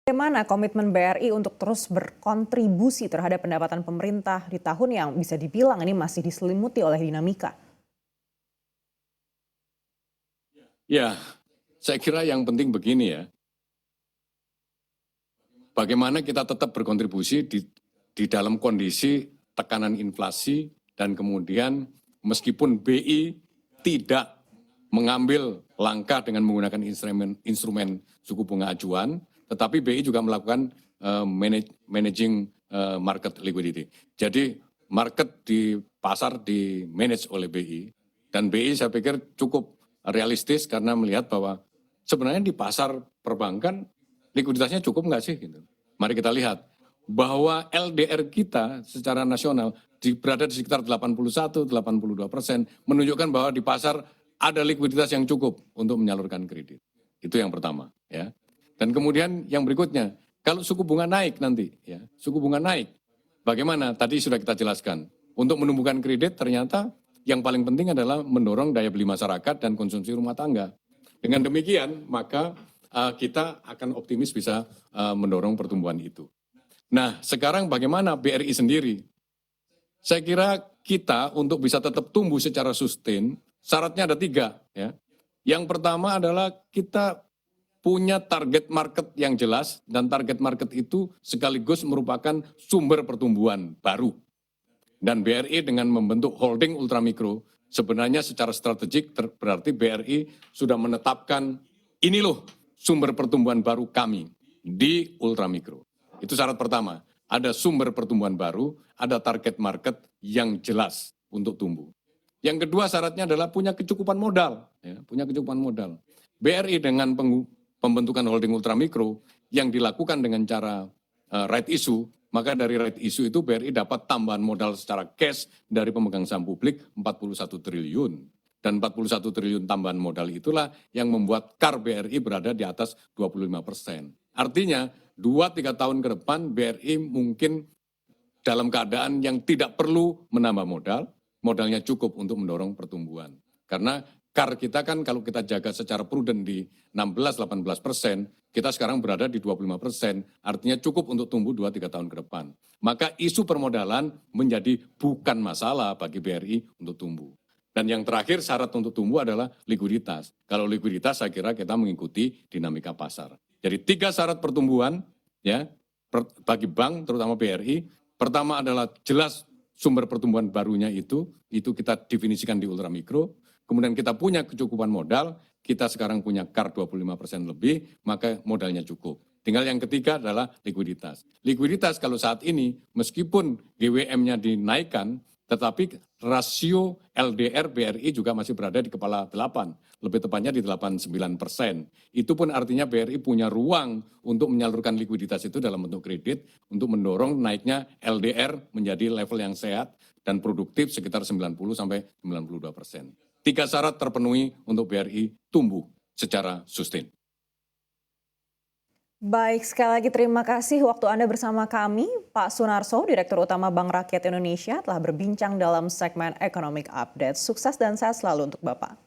Bagaimana komitmen BRI untuk terus berkontribusi terhadap pendapatan pemerintah di tahun yang bisa dibilang ini masih diselimuti oleh dinamika? Ya, saya kira yang penting begini ya, bagaimana kita tetap berkontribusi di dalam kondisi tekanan inflasi dan kemudian meskipun BI tidak mengambil langkah dengan menggunakan instrumen suku bunga acuan, tetapi BI juga melakukan managing market liquidity. Jadi market di pasar di manage oleh BI dan BI saya pikir cukup realistis karena melihat bahwa sebenarnya di pasar perbankan likuiditasnya cukup nggak sih? Gitu. Mari kita lihat bahwa LDR kita secara nasional berada di sekitar 81-82%, menunjukkan bahwa di pasar ada likuiditas yang cukup untuk menyalurkan kredit. Itu yang pertama. Ya. Dan kemudian yang berikutnya, kalau suku bunga naik nanti, ya, suku bunga naik, bagaimana? Tadi sudah kita jelaskan. Untuk menumbuhkan kredit ternyata yang paling penting adalah mendorong daya beli masyarakat dan konsumsi rumah tangga. Dengan demikian, maka kita akan optimis bisa mendorong pertumbuhan itu. Nah, sekarang bagaimana BRI sendiri? Saya kira kita untuk bisa tetap tumbuh secara sustain, syaratnya ada 3. Ya. Yang pertama adalah kita punya target market yang jelas, dan target market itu sekaligus merupakan sumber pertumbuhan baru. Dan BRI dengan membentuk holding ultramikro, sebenarnya secara strategik berarti BRI sudah menetapkan ini loh sumber pertumbuhan baru kami di ultramikro. Itu syarat pertama, ada sumber pertumbuhan baru, ada target market yang jelas untuk tumbuh. Yang kedua syaratnya adalah punya kecukupan modal. Ya, punya kecukupan modal. BRI dengan pembentukan holding ultramikro yang dilakukan dengan cara right issue, maka dari right issue itu BRI dapat tambahan modal secara cash dari pemegang saham publik 41 triliun. Dan 41 triliun tambahan modal itulah yang membuat CAR BRI berada di atas 25%. Artinya 2-3 tahun ke depan BRI mungkin dalam keadaan yang tidak perlu menambah modal, modalnya cukup untuk mendorong pertumbuhan. Karena CAR kita kan kalau kita jaga secara prudent di 16-18%, kita sekarang berada di 25%, artinya cukup untuk tumbuh 2-3 tahun ke depan. Maka isu permodalan menjadi bukan masalah bagi BRI untuk tumbuh. Dan yang terakhir syarat untuk tumbuh adalah likuiditas. Kalau likuiditas saya kira kita mengikuti dinamika pasar. Jadi 3 syarat pertumbuhan ya bagi bank terutama BRI. Pertama adalah jelas sumber pertumbuhan barunya itu kita definisikan di ultramikro. Kemudian kita punya kecukupan modal, kita sekarang punya CAR 25% lebih, maka modalnya cukup. Tinggal yang ketiga adalah likuiditas. Likuiditas kalau saat ini meskipun GWM-nya dinaikkan, tetapi rasio LDR BRI juga masih berada di kepala 8, lebih tepatnya di 89%. Itu pun artinya BRI punya ruang untuk menyalurkan likuiditas itu dalam bentuk kredit untuk mendorong naiknya LDR menjadi level yang sehat dan produktif sekitar 90-92%. 3 syarat terpenuhi untuk BRI tumbuh secara sustain. Baik, sekali lagi terima kasih waktu Anda bersama kami, Pak Sunarso, Direktur Utama Bank Rakyat Indonesia, telah berbincang dalam segmen Economic Update. Sukses dan sehat selalu untuk Bapak.